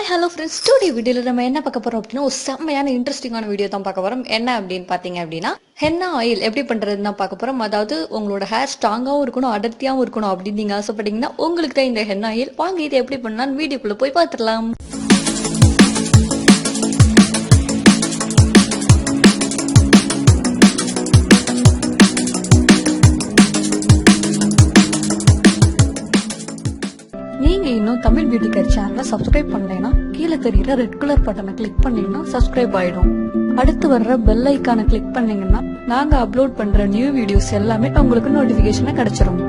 Hi hello friends, today வீடியோவில் நம்ம என்ன பார்க்க போகிறோம் அப்படின்னா ஒரு செம்மையான இன்ட்ரெஸ்டிங்கான வீடியோ தான் பார்க்க போகிறோம். என்ன அப்படின்னு பார்த்தீங்க அப்படின்னா ஹென்னா ஆயில் எப்படி பண்ணுறதுன்னு தான் பார்க்க போகிறோம். அதாவது உங்களோட ஹேர் ஸ்ட்ராங்காகவும் இருக்கணும், அடர்த்தியாகவும் இருக்கணும் அப்படின்னு நீங்கள் ஆசைப்பட்டீங்கன்னா உங்களுக்கு தான் இந்த ஹென்னா ஆயில். வாங்க இதை எப்படி பண்ணலான்னு வீடியோக்குள்ளே போய் பார்த்துடலாம். நீங்க இன்னும் தமிழ் பியூட்டி கேர் சேனலை சப்ஸ்கிரைப் பண்ணலைன்னா கீழே தெரியுற ரெட் கலர் பட்டனை கிளிக் பண்ணீங்கன்னா சப்ஸ்கிரைப் ஆயிடும். அடுத்து வர்ற பெல் ஐக்கானை கிளிக் பண்ணீங்கன்னா நாங்க அப்லோட் பண்ற நியூ வீடியோஸ் எல்லாமே உங்களுக்கு நோட்டிபிகேஷனா கிடைச்சிரும்.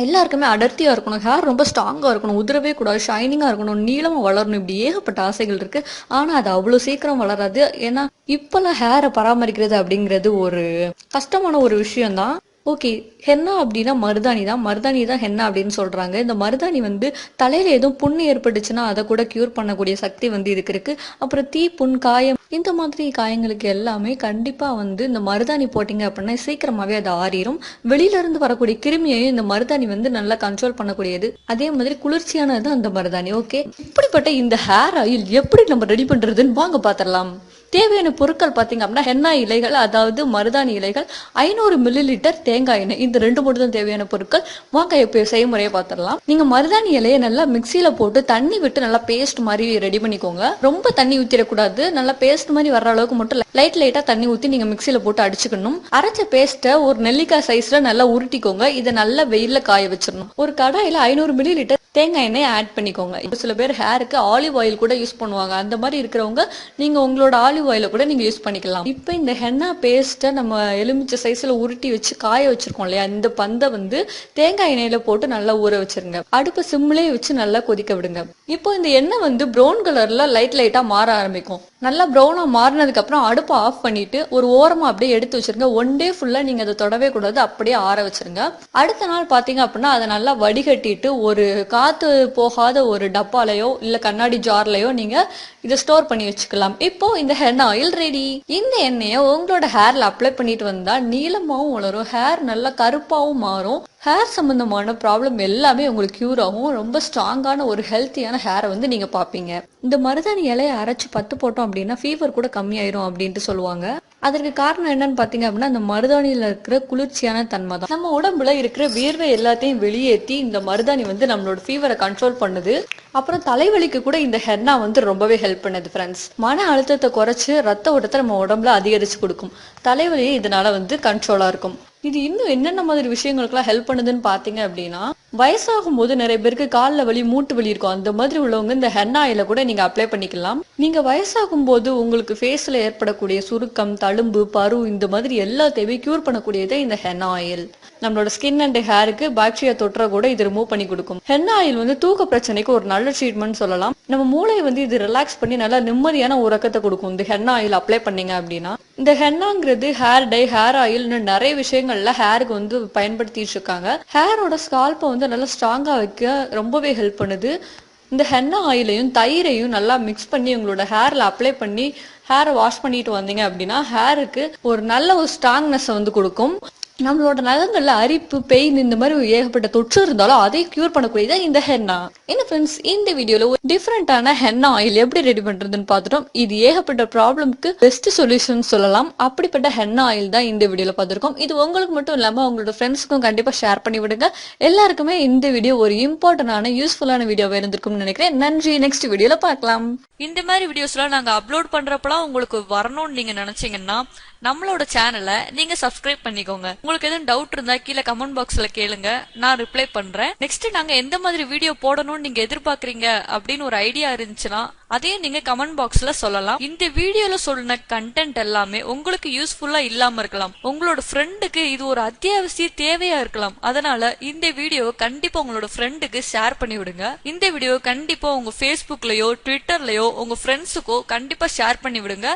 எல்லாருக்குமே அடர்த்தியா இருக்கணும், ஹேர் ரொம்ப ஸ்ட்ராங்கா இருக்கணும், உதிரவே கூடாது, ஷைனிங்கா இருக்கணும், நீளமா வளரணும், இப்படி ஏகப்பட்ட ஆசைகள் இருக்கு. ஆனா அது அவ்வளவு சீக்கிரம் வளராது. ஏன்னா இப்பெல்லாம் ஹேரை பராமரிக்கிறது அப்படிங்கிறது ஒரு கஷ்டமான ஒரு விஷயம் தான். ஓகே, ஹென்னா அப்படின்னா மருதாணி தான் ஹென்னா அப்படின்னு சொல்றாங்க. இந்த மருதாணி தலையில எதுவும் புண்ணு ஏற்பட்டுச்சுன்னா அதை கூட கியூர் பண்ணக்கூடிய சக்தி இதுக்கு இருக்கு. அப்புறம் தீ, புண், காயம், இந்த மாதிரி காயங்களுக்கு எல்லாமே கண்டிப்பா இந்த மருதாணி போட்டீங்க அப்படின்னா சீக்கிரமாவே அது ஆறிடும். வெளியில இருந்து வரக்கூடிய கிருமியையும் இந்த மருதாணி நல்லா கண்ட்ரோல் பண்ணக்கூடியது. அதே மாதிரி குளிர்ச்சியானது அந்த மருதாணி. ஓகே, இப்படிப்பட்ட இந்த ஹேர் ஆயில் எப்படி நம்ம ரெடி பண்றதுன்னு வாங்க பாத்திரலாம். தேவையான பொருட்கள் பாத்தீங்க அப்படின்னா ஹென்னா இலைகள், அதாவது மருதாணி இலைகள், 500 ml தேங்காய் எண்ணெய், இந்த ரெண்டு மட்டும் தான் தேவையான பொருட்கள். வாங்க எப்போ செய்முறையை பார்த்துடலாம். நீங்க மருதாணி இலையை நல்லா மிக்சியில போட்டு தண்ணி விட்டு நல்லா பேஸ்ட் மாதிரி ரெடி பண்ணிக்கோங்க. ரொம்ப தண்ணி ஊத்திடக்கூடாது, நல்லா பேஸ்ட் மாதிரி வர்ற அளவுக்கு மட்டும் லைட்டா தண்ணி ஊத்தி நீங்க மிக்சியில போட்டு அடிச்சுக்கணும். அரைச்ச பேஸ்ட்டை ஒரு நெல்லிக்காய் சைஸ்ல நல்லா உருட்டிக்கோங்க. இதை நல்லா வெயில்ல காய வச்சிடணும். ஒரு கடாயில 500 ml தேங்காய் எண்ணெய் ஆட் பண்ணிக்கோங்க. இப்போ சில பேர் ஹேருக்கு ஆலிவ் ஆயில் கூட யூஸ் பண்ணுவாங்க. அந்த மாதிரி இருக்கிறவங்க நீங்க உங்களோட ஆலிவ் ஆயில கூட நீங்க யூஸ் பண்ணிக்கலாம். இப்போ இந்த ஹென்னா பேஸ்ட்டை நம்ம எலுமிச்சை சைஸ்ல உருட்டி வச்சு காய வச்சிருக்கோம் இல்லையா, இந்த பந்தை தேங்காய் எண்ணெயில போட்டு நல்லா ஊற வச்சிருங்க. அடுப்பு சிம்லயே வச்சு நல்லா கொதிக்க விடுங்க. இப்போ இந்த எண்ணெய் ப்ரௌன் கலர்ல லைட்டா மாற ஆரம்பிக்கும். நல்லா ப்ரௌனா மாறினதுக்கு அப்புறம் அடுப்பை ஆஃப் பண்ணிட்டு ஒரு ஓரமா அப்படியே எடுத்து வச்சிருங்க. ஒன் டே ஃபுல்லா நீங்க அதை தொடவே கூடாது, அப்படியே ஆற வச்சிருங்க. அடுத்த நாள் பாத்தீங்க அப்படின்னா அதை நல்லா வடிகட்டிட்டு ஒரு காத்து போகாத ஒரு டப்பாலையோ இல்ல கண்ணாடி ஜார்லயோ நீங்க இதை ஸ்டோர் பண்ணி வச்சுக்கலாம். இப்போ இந்த ஹென்னா ஆயில் ரெடி. இந்த எண்ணெயை உங்களோட ஹேர்ல அப்ளை பண்ணிட்டு வந்தா நீளமாவும் வளரும், ஹேர் நல்லா கருப்பாவும் மாறும். ஹேர் சம்பந்தமான ப்ராப்ளம் எல்லாமே உங்களுக்கு கியூர் ஆகும். ரொம்ப ஸ்ட்ராங்கான ஒரு ஹெல்த்தியான ஹேரை நீங்க பாப்பீங்க. இந்த மருதாணி இலையை அரைச்சு பத்து போட்டோம் அப்படின்னா ஃபீவர் கூட கம்மியாயிரும் அப்படின்ட்டு சொல்லுவாங்க. அதற்கு காரணம் என்னன்னு பாத்தீங்க அப்படின்னா அந்த மருதாணியில இருக்கிற குளிர்ச்சியான தன்மை தான். நம்ம உடம்புல இருக்கிற வியர்வை எல்லாத்தையும் வெளியேற்றி இந்த மருதாணி நம்மளோட ஃபீவரை கண்ட்ரோல் பண்ணுது. அப்புறம் தலைவலிக்கு கூட இந்த ஹென்னா ரொம்பவே ஹெல்ப் பண்ணுது ஃப்ரெண்ட்ஸ். மன அழுத்தத்தை குறைச்சு ரத்த ஓட்டத்தை நம்ம உடம்புல அதிகரிச்சு கொடுக்கும். தலைவலியே இதனால கண்ட்ரோலா இருக்கும். இது இன்னும் என்னென்ன மாதிரி விஷயங்களுக்குலாம் ஹெல்ப் பண்ணுதுன்னு பாத்தீங்க அப்படின்னா, வயசாகும் போது நிறைய பேருக்கு கால்ல வலி, மூட்டு வலி இருக்கும். அந்த மாதிரி உள்ளவங்க இந்த ஹென்னா ஆயில கூட நீங்க அப்ளை பண்ணிக்கலாம். நீங்க வயசாகும் போது உங்களுக்கு ஃபேஸ்ல ஏற்படக்கூடிய சுருக்கம், தழும்பு, பரு, இந்த மாதிரி எல்லாத்தையும் கியூர் பண்ணக்கூடியதே இந்த ஹென்னா ஆயில். நம்மளோட ஸ்கின் அண்ட் ஹேருக்கு பாக்டீரியா தொற்ற கூட இது ரிமூவ் பண்ணி கொடுக்கும். ஹென்னா ஆயில் தூக்க பிரச்சனைக்கு ஒரு நல்ல ட்ரீட்மெண்ட் சொல்லலாம். நம்ம மூளையை இது ரிலாக்ஸ் பண்ணி நல்லா நிம்மதியான உறக்கத்தை கொடுக்கும் இந்த ஹென்னா ஆயில் அப்ளை பண்ணீங்க அப்படின்னா. இந்த ஹென்னாங்கிறது ஹேர் டை, ஹேர் ஆயில், நிறைய விஷயங்கள்ல ஹேருக்கு பயன்படுத்திட்டு இருக்காங்க. ஹேரோட ஸ்கால்பை நல்லா ஸ்ட்ராங்கா வைக்க ரொம்பவே ஹெல்ப் பண்ணுது. இந்த ஹென்னா ஆயிலையும் தயிரையும் நல்லா மிக்ஸ் பண்ணி உங்களோட ஹேர்ல அப்ளை பண்ணி ஹேரை வாஷ் பண்ணிட்டு வந்தீங்க அப்படின்னா ஹேருக்கு ஒரு நல்ல ஒரு ஸ்ட்ராங்னஸ் கொடுக்கும். நம்மளோட நகங்கள்ல அரிப்பு, பெயின், இந்த மாதிரி ஏகப்பட்ட தொற்று இருந்தாலும் அதை கியூர் பண்ணக்கூடியதா இந்த ஹென்னா. என்ன ஃப்ரெண்ட்ஸ், இந்த வீடியோல ஒரு டிஃபரெண்டான ஹென்னா ஆயில் எப்படி ரெடி பண்றதுன்னு பார்த்துட்டோம். இது ஏகப்பட்ட ப்ராப்ளம்க்கு பெஸ்ட் சொல்யூஷன் சொல்லலாம். அப்படிப்பட்ட ஹென்னா ஆயில் தான் இந்த வீடியோல பார்த்திருக்கோம். இது உங்களுக்கு மட்டும் இல்லாம உங்களோட ஃப்ரெண்ட்ஸ்க்கும் கண்டிப்பா ஷேர் பண்ணி விடுங்க. எல்லாருக்குமே இந்த வீடியோ ஒரு இம்பார்ட்டன்டான யூஸ்ஃபுல்லான வீடியோவா இருந்திருக்கும்னு நினைக்கிறேன். நன்றி. நெக்ஸ்ட் வீடியோல பார்க்கலாம். இந்த மாதிரி வீடியோஸ்லாம் நாங்க அப்லோட் பண்றப்பலாம் உங்களுக்கு வரணும்னு நீங்க நினைச்சீங்கன்னா நம்மளோட சேனலை நீங்க சப்ஸ்கிரைப் பண்ணிக்கோங்க. உங்களுக்கு எதுவும் டவுட் இருந்தா கீழே கமெண்ட் பாக்ஸ்ல கேளுங்க, நான் ரிப்ளை பண்றேன். நெக்ஸ்ட் நாங்க எந்த மாதிரி வீடியோ போடணும்னு நீங்க எதிர்பார்க்கறீங்க அப்படின்னு ஒரு ஐடியா இருந்துச்சுன்னா அதையும் நீங்க கமெண்ட் பாக்ஸ்ல சொல்லலாம். இந்த வீடியோல சொன்ன கண்டென்ட் எல்லாமே உங்களுக்கு யூஸ்ஃபுல்லா இல்லாம இருக்கலாம், உங்களோட ஃப்ரெண்டுக்கு இது ஒரு அத்தியாவசிய தேவையா இருக்கலாம். அதனால இந்த வீடியோவை கண்டிப்பா உங்களோட ஃப்ரெண்டுக்கு ஷேர் பண்ணி விடுங்க. இந்த வீடியோ கண்டிப்பா உங்க ஃபேஸ்புக்லயோ ட்விட்டர்லயோ உங்க ஃப்ரெண்ட்ஸுக்கோ கண்டிப்பா ஷேர் பண்ணி விடுங்க.